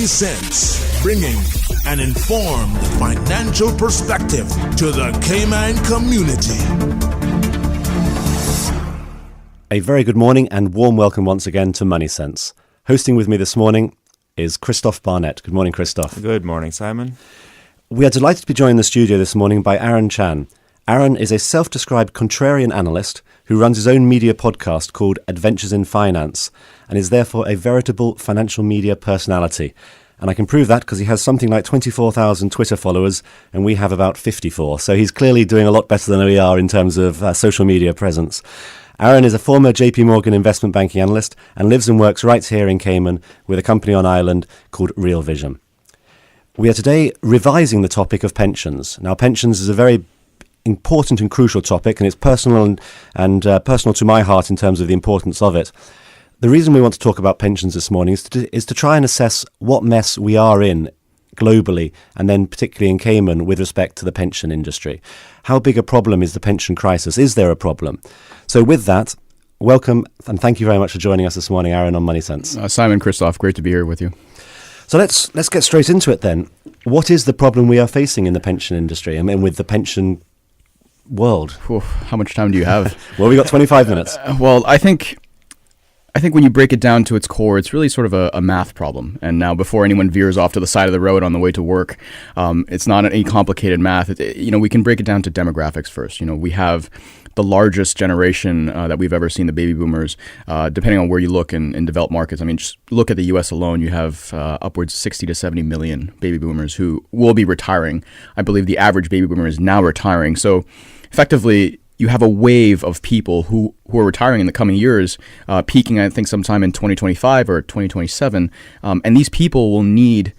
MoneySense, bringing an informed financial perspective to the Cayman community. A very good morning and warm welcome once again to MoneySense. Hosting with me this morning is Christophe Barnett. Good morning, Christophe. Good morning, Simon. We are delighted to be joined in the studio this morning by Aaron Chan. Aaron is a self-described contrarian analyst who runs his own media podcast called Adventures in Finance and is therefore a veritable financial media personality. And I can prove that because he has something like 24,000 Twitter followers and we have about 54. So he's clearly doing a lot better than we are in terms of social media presence. Aaron is a former JP Morgan investment banking analyst and lives and works right here in Cayman with a company on Ireland called Real Vision. We are today revising the topic of pensions. Now, pensions is a very important and crucial topic, and it's personal and personal to my heart in terms of the importance of it. The reason we want to talk about pensions this morning is to try and assess what mess we are in globally, and then particularly in Cayman with respect to the pension industry. How big a problem is the pension crisis? Is there a problem? So with that, welcome and thank you very much for joining us this morning, Aaron, on MoneySense. Simon, Christophe, great to be here with you. So let's get straight into it then. What is the problem we are facing in the pension industry and with the pension world? How much time do you have? Well, we got 25 minutes. Well, I think when you break it down to its core, it's really sort of a math problem. And now, before anyone veers off to the side of the road on the way to work, it's not any complicated math. We can break it down to demographics first. We have the largest generation that we've ever seen, the baby boomers, depending on where you look in developed markets. I mean, just look at the U.S. alone. You have upwards 60 to 70 million baby boomers who will be retiring. I believe the average baby boomer is now retiring. So effectively, you have a wave of people who are retiring in the coming years, peaking, I think, sometime in 2025 or 2027. And these people will need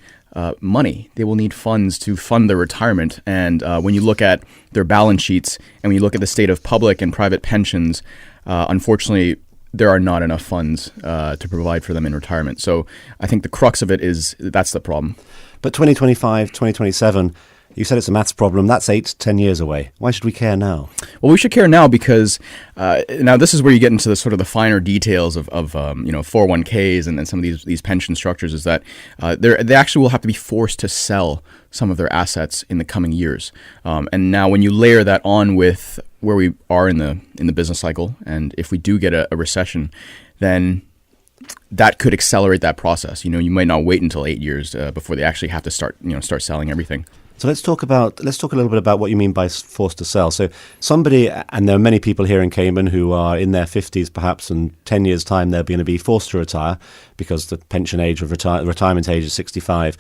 money. They will need funds to fund their retirement. And when you look at their balance sheets and when you look at the state of public and private pensions, unfortunately, there are not enough funds to provide for them in retirement. So I think the crux of it is that's the problem. But 2025, 2027, you said it's a maths problem. That's 8-10 years away. Why should we care now? Well, we should care now because now this is where you get into the sort of the finer details of 401ks and some of these pension structures. Is that they actually will have to be forced to sell some of their assets in the coming years. And now, when you layer that on with where we are in the business cycle, and if we do get a recession, then that could accelerate that process. You might not wait until 8 years before they actually have to start selling everything. So let's talk a little bit about what you mean by forced to sell. So somebody, and there are many people here in Cayman who are in their 50s perhaps, and 10 years' time they're going to be forced to retire because the pension age of retirement age is 65.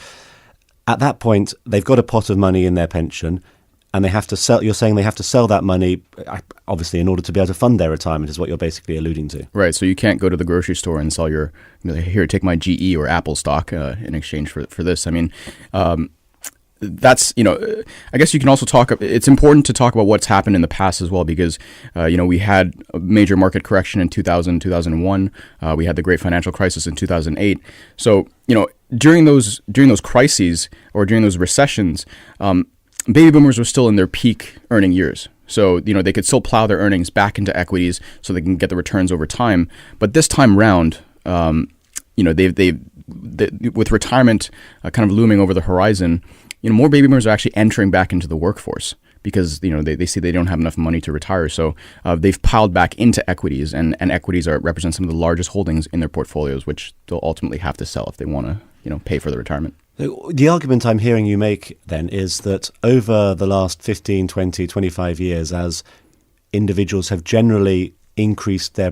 At that point, they've got a pot of money in their pension, and they have to sell. You're saying they have to sell that money, obviously, in order to be able to fund their retirement, is what you're basically alluding to. Right. So you can't go to the grocery store and sell here, take my GE or Apple stock in exchange for this. I mean, that's, I guess you can also it's important to talk about what's happened in the past as well, because, we had a major market correction in 2000, 2001. We had the great financial crisis in 2008. So, during those crises or during those recessions, baby boomers were still in their peak earning years. So, they could still plow their earnings back into equities so they can get the returns over time. But this time round, with retirement kind of looming over the horizon, more baby boomers are actually entering back into the workforce because, they see they don't have enough money to retire. So they've piled back into equities, and equities represent some of the largest holdings in their portfolios, which they'll ultimately have to sell if they want to, pay for the retirement. The argument I'm hearing you make then is that over the last 15, 20, 25 years, as individuals have generally increased their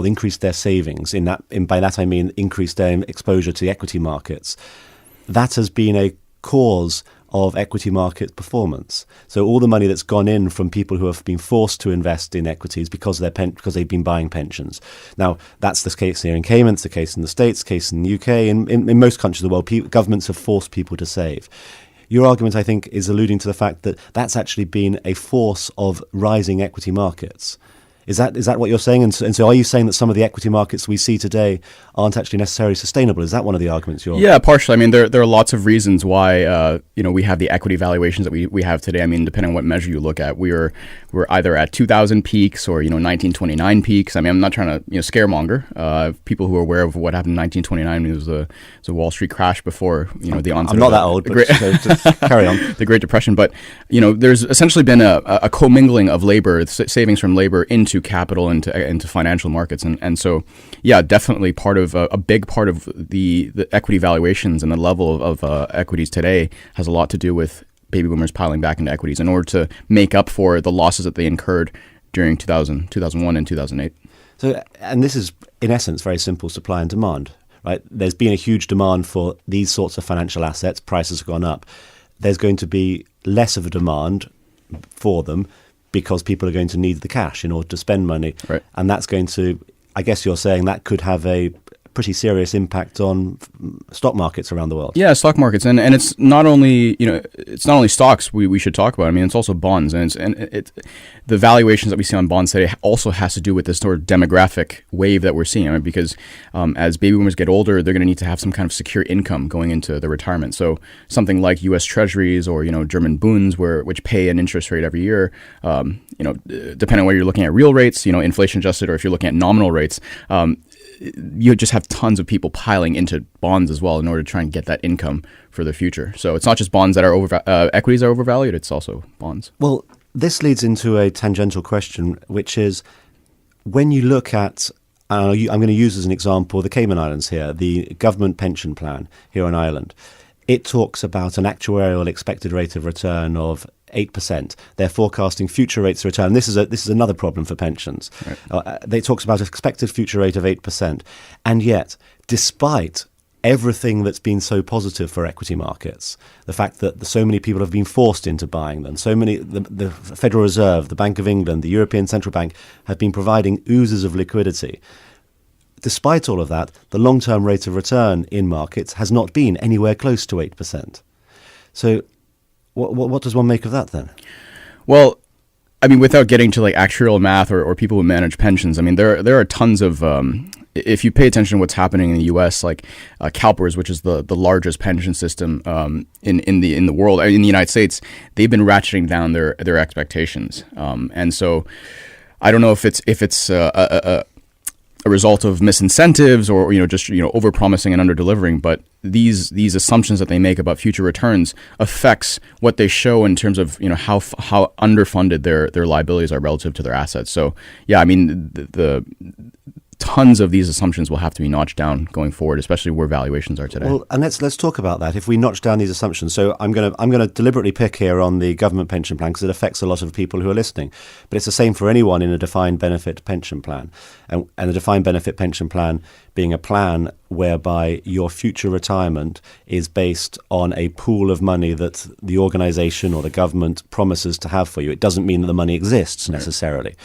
increased their savings, by that I mean increased their exposure to the equity markets, that has been a cause of equity market performance. So all the money that's gone in from people who have been forced to invest in equities because they've been buying pensions. Now, that's the case here in Cayman, it's the case in the States, case in the UK, in most countries of the world, governments have forced people to save. Your argument, I think, is alluding to the fact that that's actually been a force of rising equity markets. Is that what you're saying? And so are you saying that some of the equity markets we see today aren't actually necessarily sustainable? Is that one of the arguments you're... Yeah, partially. I mean, there are lots of reasons why we have the equity valuations that we have today. I mean, depending on what measure you look at, we're either at 2000 peaks or 1929 peaks. I mean, I'm not trying to scaremonger. People who are aware of what happened in 1929, it was a Wall Street crash before the onset. I'm not that old, but just carry on. The Great Depression. But there's essentially been a commingling of labor, savings from labor into capital, into financial markets, and so definitely part of a big part of the equity valuations and the level of equities today has a lot to do with baby boomers piling back into equities in order to make up for the losses that they incurred during 2000, 2001, and 2008. So, and this is in essence very simple supply and demand, right? There's been a huge demand for these sorts of financial assets. Prices have gone up. There's going to be less of a demand for them because people are going to need the cash in order to spend money. Right. And that's going to, I guess you're saying that could have a pretty serious impact on stock markets around the world. Yeah, stock markets, and it's not only stocks we should talk about. I mean, it's also bonds, and the valuations that we see on bonds today also has to do with this sort of demographic wave that we're seeing. I mean, because as baby boomers get older, they're going to need to have some kind of secure income going into their retirement. So something like U.S. Treasuries or German Bunds, which pay an interest rate every year. Depending on whether you're looking at real rates, inflation adjusted, or if you're looking at nominal rates. You just have tons of people piling into bonds as well in order to try and get that income for the future. So it's not just bonds that are equities are overvalued, it's also bonds. Well, this leads into a tangential question, which is when you look at, I'm going to use as an example the Cayman Islands here, the government pension plan here on Ireland. It talks about an actuarial expected rate of return of 8%. They're forecasting future rates of return. This is another problem for pensions. Right. They talks about an expected future rate of 8%. And yet, despite everything that's been so positive for equity markets, the fact that so many people have been forced into buying them, the Federal Reserve, the Bank of England, the European Central Bank have been providing oozes of liquidity. Despite all of that, the long-term rate of return in markets has not been anywhere close to 8%. So what does one make of that then? Well, I mean, without getting to like actuarial math or people who manage pensions, I mean, there are tons of, if you pay attention to what's happening in the U.S., like CalPERS, which is the largest pension system in the world, in the United States, they've been ratcheting down their expectations, and so I don't know if it's a result of misincentives or just overpromising and underdelivering, but these assumptions that they make about future returns affects what they show in terms of how underfunded their liabilities are relative to their assets. So yeah, I mean the tons of these assumptions will have to be notched down going forward, especially where valuations are today. Well, and let's talk about that. If we notch down these assumptions, so I'm going to deliberately pick here on the government pension plan because it affects a lot of people who are listening. But it's the same for anyone in a defined benefit pension plan, and the defined benefit pension plan being a plan whereby your future retirement is based on a pool of money that the organisation or the government promises to have for you. It doesn't mean that the money exists necessarily. Right.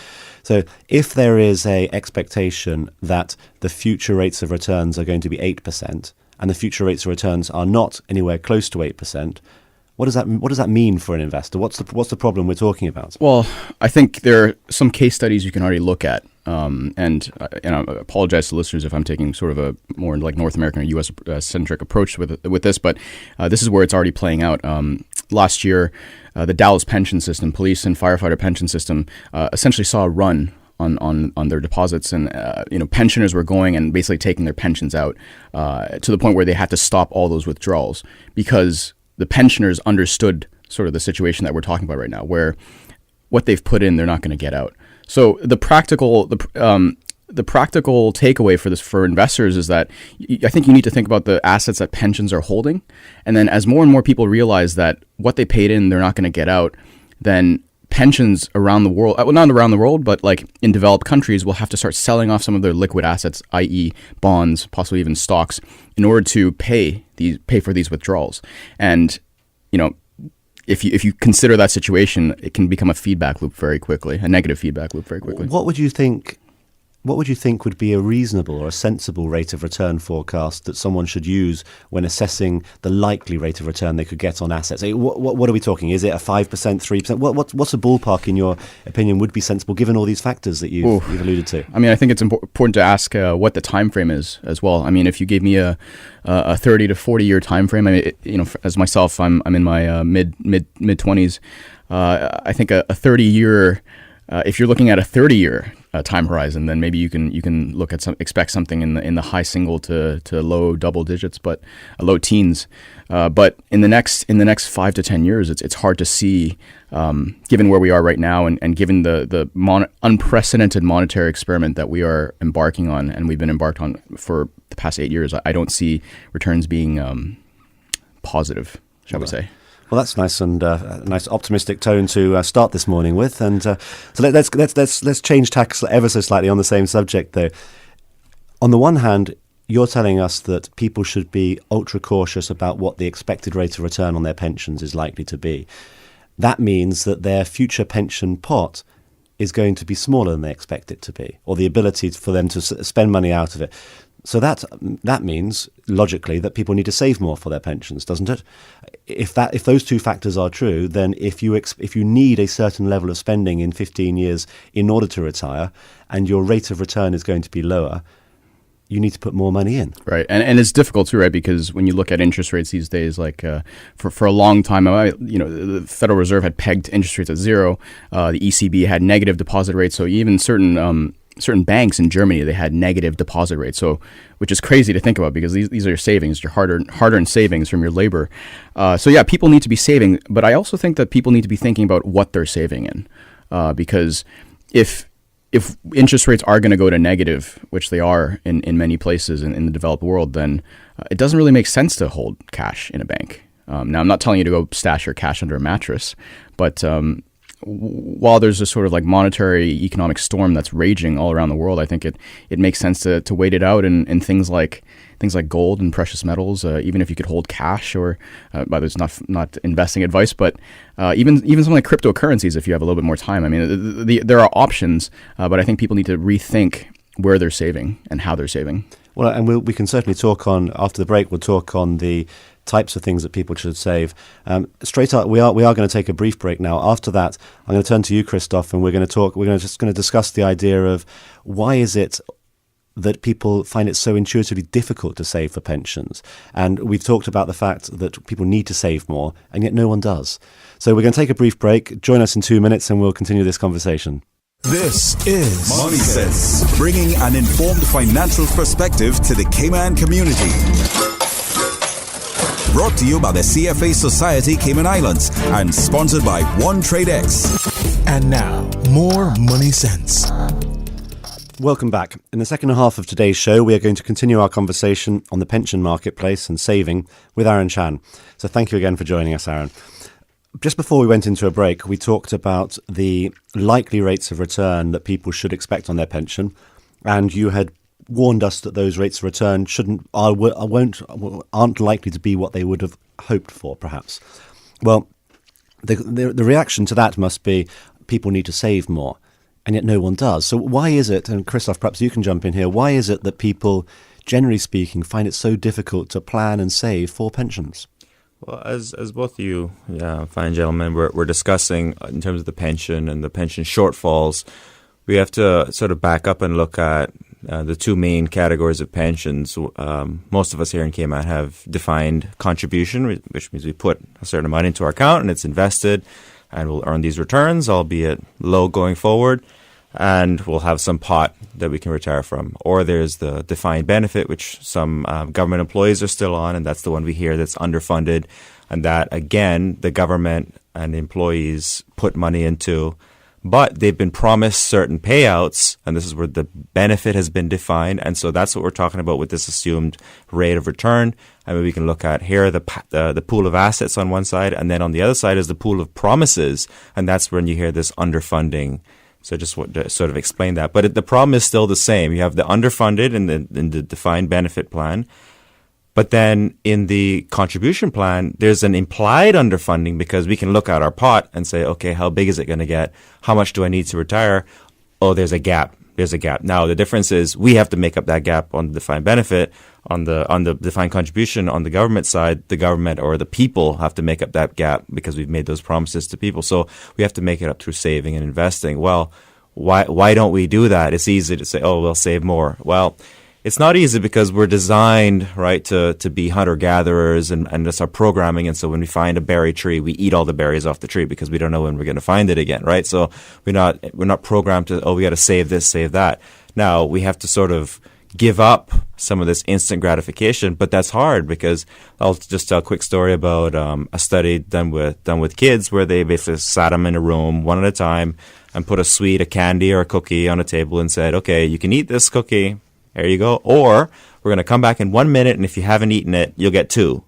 So if there is a expectation that the future rates of returns are going to be 8% and the future rates of returns are not anywhere close to 8%, what does that mean for an investor? What's the problem we're talking about? Well, I think there are some case studies you can already look at. And I apologize to listeners if I'm taking sort of a more like North American or U.S. centric approach with this, but this is where it's already playing out. Last year, the Dallas pension system, police and firefighter pension system, essentially saw a run on their deposits, and pensioners were going and basically taking their pensions out to the point where they had to stop all those withdrawals because the pensioners understood sort of the situation that we're talking about right now, where what they've put in, they're not going to get out. So the practical takeaway for this for investors is that I think you need to think about the assets that pensions are holding, and then as more and more people realize that what they paid in, they're not going to get out, then pensions around the world, well, not around the world, but like in developed countries, will have to start selling off some of their liquid assets, i.e. bonds, possibly even stocks, in order to pay for these withdrawals. And, if you consider that situation, it can become a feedback loop very quickly, a negative feedback loop very quickly. What would you think what would you think would be a reasonable or a sensible rate of return forecast that someone should use when assessing the likely rate of return they could get on assets? What are we talking? Is it a 5%, 3%? What's a ballpark, in your opinion, would be sensible given all these factors that you've alluded to? I mean, I think it's important to ask what the time frame is as well. I mean, if you gave me a 30 to 40 year time frame, I mean, as myself, I'm in my mid 20s. I think a 30 year, if you're looking at a 30-year time horizon, then maybe you can look at expect something in the high single to low double digits, but low teens. But in the next 5 to 10 years, it's hard to see, given where we are right now, and given the unprecedented monetary experiment that we are embarking on, and we've been embarked on for the past 8 years. I don't see returns being positive, shall we say. Well, that's nice, and a nice optimistic tone to start this morning with. And so let's change tack ever so slightly on the same subject, though. On the one hand, you're telling us that people should be ultra cautious about what the expected rate of return on their pensions is likely to be. That means that their future pension pot is going to be smaller than they expect it to be, or the ability for them to spend money out of it. So that means, logically, that people need to save more for their pensions, doesn't it? If those two factors are true, then if you need a certain level of spending in 15 years in order to retire, and your rate of return is going to be lower, you need to put more money in. Right. And it's difficult too, right? Because when you look at interest rates these days, like for a long time, the Federal Reserve had pegged interest rates at zero. The ECB had negative deposit rates. So even certain banks in Germany, they had negative deposit rates. So, which is crazy to think about, because these are your savings, your hard-earned savings from your labor. So yeah, people need to be saving, but I also think that people need to be thinking about what they're saving in, because if interest rates are going to go to negative, which they are in many places in the developed world, then it doesn't really make sense to hold cash in a bank. Now, I'm not telling you to go stash your cash under a mattress, but while there's a sort of like monetary economic storm that's raging all around the world, I think it makes sense to wait it out in things like gold and precious metals, even if you could hold cash, or by there's not investing advice, but even something like cryptocurrencies if you have a little bit more time. I mean, there are options, but I think people need to rethink where they're saving and how they're saving. Well, and we can certainly talk on, after the break, we'll talk on the types of things that people should save. Straight up, we are going to take a brief break now. After that, I'm going to turn to you, Christoph, and we're going to discuss the idea of why is it that people find it so intuitively difficult to save for pensions. And we've talked about the fact that people need to save more, and yet no one does. So we're going to take a brief break. Join us in 2 minutes, and we'll continue this conversation. This is MoneySense, bringing an informed financial perspective to the Cayman community. Brought to you by the CFA Society Cayman Islands and sponsored by One Trade X. And now, more Money Sense. Welcome back. In the second half of today's show, we are going to continue our conversation on the pension marketplace and saving with Aaron Chan. So thank you again for joining us, Aaron. Just before we went into a break, we talked about the likely rates of return that people should expect on their pension, and you had warned us that those rates of return aren't likely to be what they would have hoped for, perhaps. Well, the reaction to that must be people need to save more, and yet no one does. So why is it, and Christoph, perhaps you can jump in here, why is it that people, generally speaking, find it so difficult to plan and save for pensions? Well, as both of you fine gentlemen we're discussing in terms of the pension and the pension shortfalls, we have to sort of back up and look at the two main categories of pensions. Most of us here in Cayman have defined contribution, which means we put a certain amount into our account and it's invested, and we'll earn these returns, albeit low going forward, and we'll have some pot that we can retire from. Or there's the defined benefit, which some government employees are still on, and that's the one we hear that's underfunded, and that, again, the government and employees put money into, but they've been promised certain payouts, and this is where the benefit has been defined, and so that's what we're talking about with this assumed rate of return. I mean, we can look at here the pool of assets on one side, and then on the other side is the pool of promises, and that's when you hear this underfunding. So I just want to sort of explain that. But the problem is still the same. You have the underfunded in the defined benefit plan. But then in the contribution plan, there's an implied underfunding because we can look at our pot and say, okay, how big is it going to get? How much do I need to retire? Oh, there's a gap. there's a gap. Now, the difference is we have to make up that gap on the defined benefit, on the defined contribution. On the government side, the government or the people have to make up that gap because we've made those promises to people. So we have to make it up through saving and investing. Well, why don't we do that? It's easy to say, oh, we'll save more. Well, it's not easy because we're designed, right, to be hunter-gatherers and that's our programming. And so when we find a berry tree, we eat all the berries off the tree because we don't know when we're going to find it again, right? So we're not programmed to, we got to save this, save that. Now we have to sort of give up some of this instant gratification, but that's hard because I'll just tell a quick story about a study done with kids where they basically sat them in a room one at a time and put a candy or a cookie on a table and said, okay, you can eat this cookie. There you go. Or we're going to come back in 1 minute, and if you haven't eaten it, you'll get 2.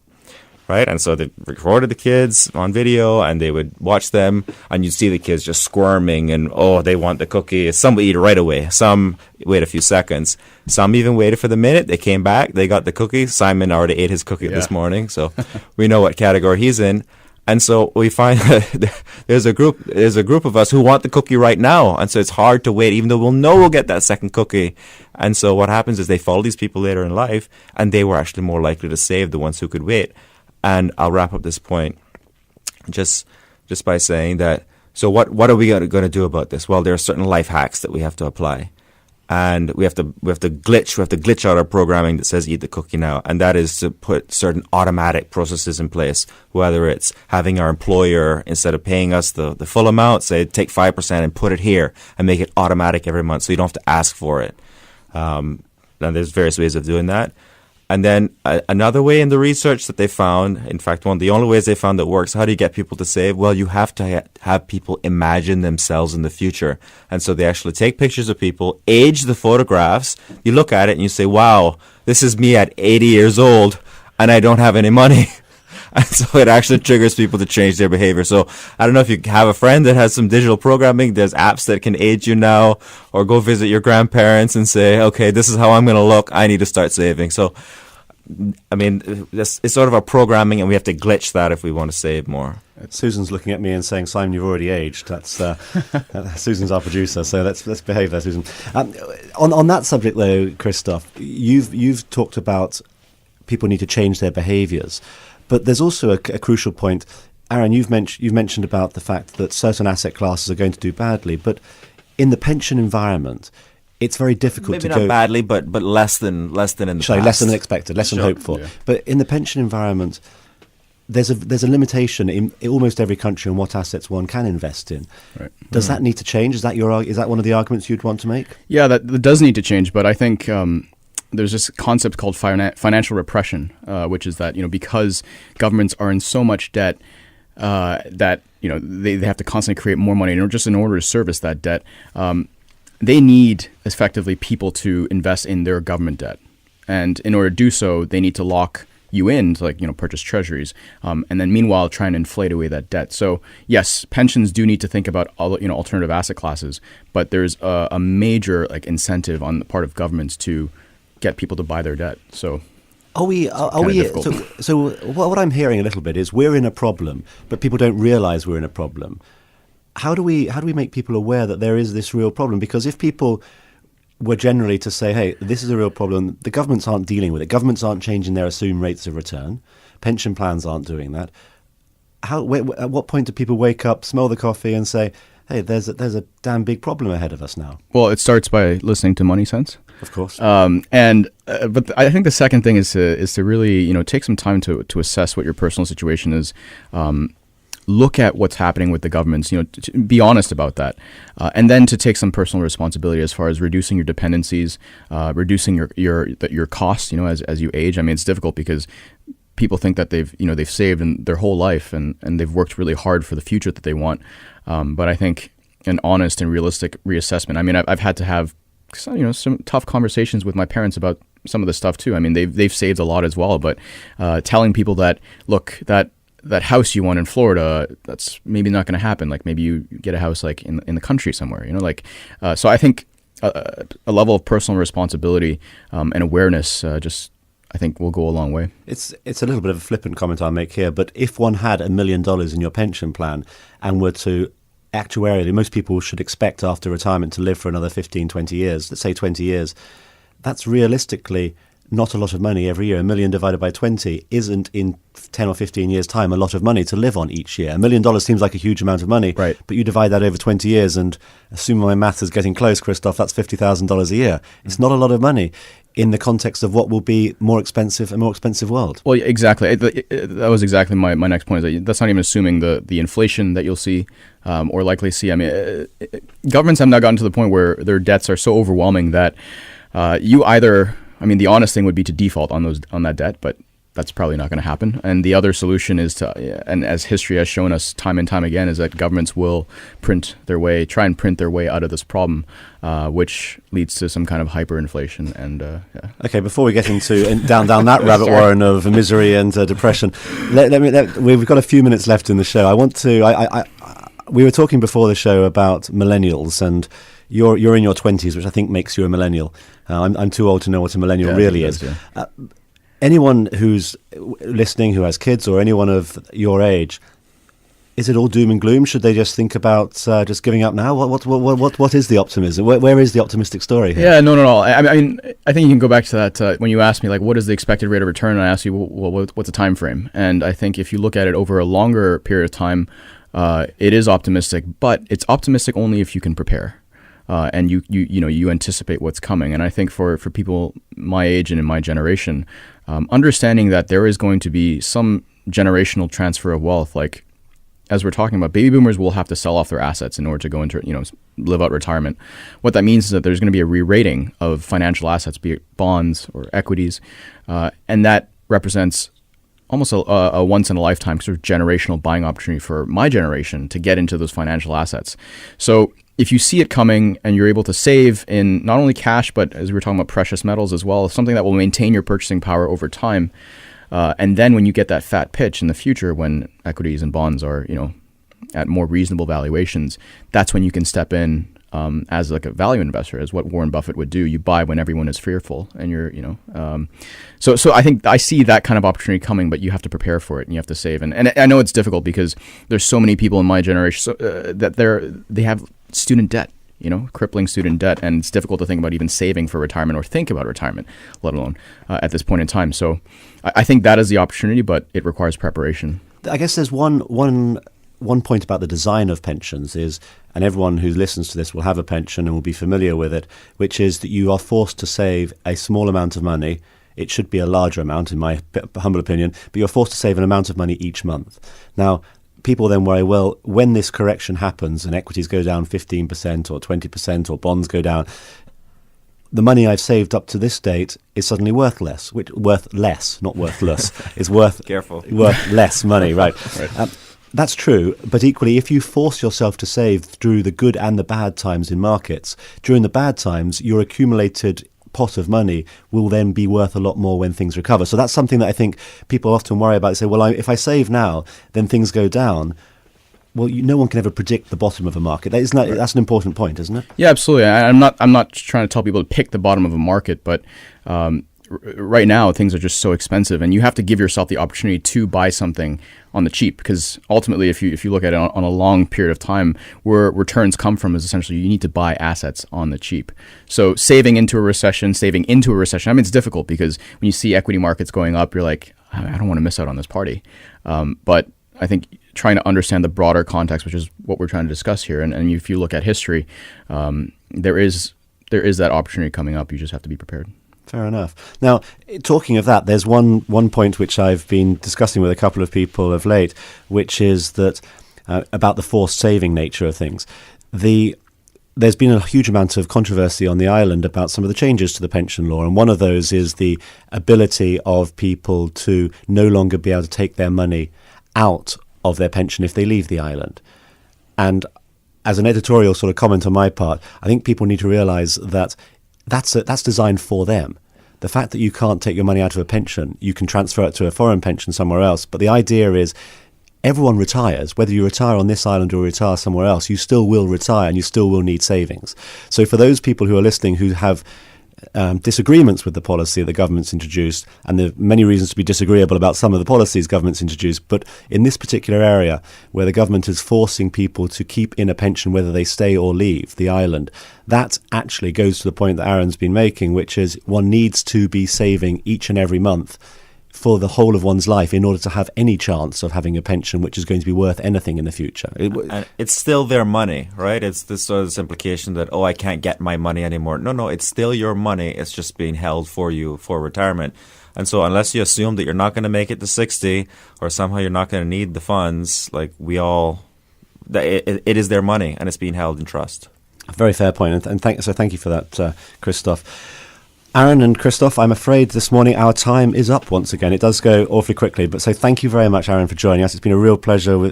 Right? And so they recorded the kids on video, and they would watch them, and you'd see the kids just squirming, and, oh, they want the cookie. Some would eat it right away. Some wait a few seconds. Some even waited for the minute. They came back. They got the cookie. Simon already ate his cookie this morning, so we know what category he's in. And so we find that there's a group of us who want the cookie right now. And so it's hard to wait, even though we'll know we'll get that second cookie. And so what happens is they follow these people later in life, and they were actually more likely to save the ones who could wait. And I'll wrap up this point just by saying that, so what are we going to do about this? Well, there are certain life hacks that we have to apply. And we have to glitch out our programming that says eat the cookie now. And that is to put certain automatic processes in place, whether it's having our employer, instead of paying us the full amount, say take 5% and put it here and make it automatic every month so you don't have to ask for it. And there's various ways of doing that. And then another way in the research that they found, in fact, one of the only ways they found that works, how do you get people to save? Well, you have to have people imagine themselves in the future. And so they actually take pictures of people, age the photographs, you look at it and you say, wow, this is me at 80 years old and I don't have any money. And so it actually triggers people to change their behavior. So I don't know if you have a friend that has some digital programming. There's apps that can age you now, or go visit your grandparents and say, okay, this is how I'm going to look. I need to start saving. So, I mean, it's sort of a programming, and we have to glitch that if we want to save more. Susan's looking at me and saying, Simon, you've already aged. That's Susan's our producer, so let's behave there, Susan. On that subject, though, Christoph, you've talked about people need to change their behaviours. But there's also a crucial point. Aaron, you've mentioned about the fact that certain asset classes are going to do badly, but in the pension environment, it's very difficult Maybe not badly, but less than in the past. Less than expected, less than hoped for. Yeah. But in the pension environment, there's a limitation in almost every country on what assets one can invest in. Right. Does that need to change? Is that one of the arguments you'd want to make? Yeah, that does need to change, but I think there's this concept called financial repression, which is that, because governments are in so much debt that, they have to constantly create more money just in order to service that debt. They need, effectively, people to invest in their government debt. And in order to do so, they need to lock you in to, purchase treasuries. And then meanwhile, try and inflate away that debt. So yes, pensions do need to think about alternative asset classes, but there's a major incentive on the part of governments to get people to buy their debt. So so what I'm hearing a little bit is we're in a problem, but people don't realize we're in a problem. How do we make people aware that there is this real problem? Because if people were generally to say, hey, this is a real problem, the governments aren't dealing with it. Governments aren't changing their assumed rates of return. Pension plans aren't doing that. At what point do people wake up, smell the coffee and say, hey, there's a damn big problem ahead of us now? Well, it starts by listening to MoneySense. Of course. But I think the second thing is to really, take some time to assess what your personal situation is. Look at what's happening with the governments, to be honest about that. And then to take some personal responsibility as far as reducing your dependencies, reducing your costs, as you age. I mean, it's difficult because people think that they've saved in their whole life and they've worked really hard for the future that they want. But I think an honest and realistic reassessment. I mean, I've had to have some tough conversations with my parents about some of the stuff too. I mean, they've saved a lot as well, but telling people that, look, that house you want in Florida, that's maybe not going to happen. Like maybe you get a house in the country somewhere, so I think a level of personal responsibility and awareness I think will go a long way. It's a little bit of a flippant comment I'll make here, but if one had $1 million in your pension plan and were to actuarially, most people should expect after retirement to live for another 15, 20 years, let's say 20 years. That's realistically not a lot of money every year. $1 million divided by 20 isn't in 10 or 15 years' time a lot of money to live on each year. $1 million seems like a huge amount of money, right? But you divide that over 20 years, and assuming my math is getting close, Christoph, that's $50,000 a year. It's not a lot of money in the context of what will be a more expensive world. Well, exactly. That was exactly my next point. Is that that's not even assuming the inflation that you'll see or likely see. I mean, governments have now gotten to the point where their debts are so overwhelming that you either, I mean, the honest thing would be to default on that debt, but that's probably not going to happen. And the other solution is and as history has shown us time and time again, is that governments will try and print their way out of this problem, which leads to some kind of hyperinflation. And Okay, before we get into down that rabbit warren of misery and depression, we've got a few minutes left in the show. I want to. We were talking before the show about millennials, and you're in your 20s, which I think makes you a millennial. I'm too old to know what a millennial really is. Yeah. Anyone who's listening who has kids, or anyone of your age, is it all doom and gloom? Should they just think about just giving up now? What is the optimism? Where is the optimistic story here? Yeah, no. I mean, I think you can go back to that when you asked me, like, what is the expected rate of return? And I asked you, well, what's the time frame? And I think if you look at it over a longer period of time, it is optimistic, but it's optimistic only if you can prepare. And you anticipate what's coming. And I think for people my age and in my generation, understanding that there is going to be some generational transfer of wealth, like as we're talking about, baby boomers will have to sell off their assets in order to go into, live out retirement. What that means is that there's going to be a re-rating of financial assets, be it bonds or equities, and that represents almost a once-in-a-lifetime sort of generational buying opportunity for my generation to get into those financial assets. So if you see it coming and you're able to save in not only cash, but as we were talking about precious metals as well, something that will maintain your purchasing power over time. And then when you get that fat pitch in the future, when equities and bonds are, at more reasonable valuations, that's when you can step in as like a value investor, as what Warren Buffett would do. You buy when everyone is fearful, and you're, So I think I see that kind of opportunity coming, but you have to prepare for it and you have to save. And I know it's difficult because there's so many people in my generation that they have student debt, crippling student debt, and it's difficult to think about even saving for retirement or think about retirement, let alone at this point in time. So I think that is the opportunity, but it requires preparation. I guess there's one point about the design of pensions is, and everyone who listens to this will have a pension and will be familiar with it, which is that you are forced to save a small amount of money. It should be a larger amount, in my humble opinion, but you're forced to save an amount of money each month. Now, people then worry, well, when this correction happens and equities go down 15% or 20% or bonds go down, the money I've saved up to this date is suddenly worth less, worth less, not worthless, is worth less money, right? That's true, but equally, if you force yourself to save through the good and the bad times in markets, during the bad times, your accumulated pot of money will then be worth a lot more when things recover. So that's something that I think people often worry about. They say, well, if I save now, then things go down. Well, no one can ever predict the bottom of a market. That's an important point, isn't it? Yeah, absolutely. I'm not trying to tell people to pick the bottom of a market, but right now things are just so expensive, and you have to give yourself the opportunity to buy something on the cheap, because ultimately, if you look at it on a long period of time, where returns come from is essentially you need to buy assets on the cheap. So saving into a recession, I mean, it's difficult because when you see equity markets going up, you're like, I don't want to miss out on this party. But I think trying to understand the broader context, which is what we're trying to discuss here, and if you look at history, there is that opportunity coming up. You just have to be prepared. Fair enough. Now, talking of that, there's one point which I've been discussing with a couple of people of late, which is that about the forced saving nature of things. There's been a huge amount of controversy on the island about some of the changes to the pension law, and one of those is the ability of people to no longer be able to take their money out of their pension if they leave the island. And as an editorial sort of comment on my part, I think people need to realise that that's designed for them. The fact that you can't take your money out of a pension, you can transfer it to a foreign pension somewhere else. But the idea is everyone retires. Whether you retire on this island or retire somewhere else, you still will retire and you still will need savings. So for those people who are listening who have disagreements with the policy the government's introduced, and there are many reasons to be disagreeable about some of the policies government's introduced. But in this particular area, where the government is forcing people to keep in a pension whether they stay or leave the island, that actually goes to the point that Aaron's been making, which is one needs to be saving each and every month for the whole of one's life in order to have any chance of having a pension which is going to be worth anything in the future. And it's still their money, right? It's this sort of this implication that, I can't get my money anymore. No, it's still your money. It's just being held for you for retirement. And so unless you assume that you're not going to make it to 60 or somehow you're not going to need the funds, like it is their money and it's being held in trust. Very fair point. And thank you for that, Christoph. Aaron and Christoph, I'm afraid this morning our time is up once again. It does go awfully quickly, but so thank you very much, Aaron, for joining us. It's been a real pleasure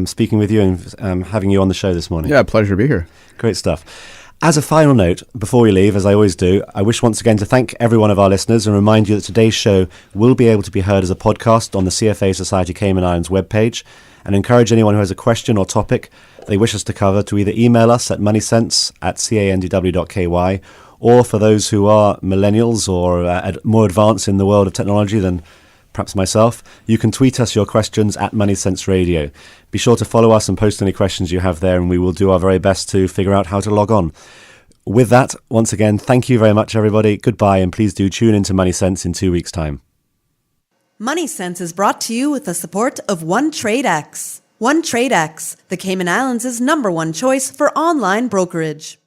speaking with you and having you on the show this morning. Yeah, pleasure to be here. Great stuff. As a final note, before we leave, as I always do, I wish once again to thank every one of our listeners and remind you that today's show will be able to be heard as a podcast on the CFA Society Cayman Islands webpage, and encourage anyone who has a question or topic they wish us to cover to either email us at moneysense@candw.ky, or for those who are millennials or more advanced in the world of technology than perhaps myself, you can tweet us your questions at MoneySense Radio. Be sure to follow us and post any questions you have there, and we will do our very best to figure out how to log on. With that, once again, thank you very much, everybody. Goodbye, and please do tune into MoneySense in 2 weeks' time. MoneySense is brought to you with the support of OneTradeX. OneTradeX, the Cayman Islands' #1 choice for online brokerage.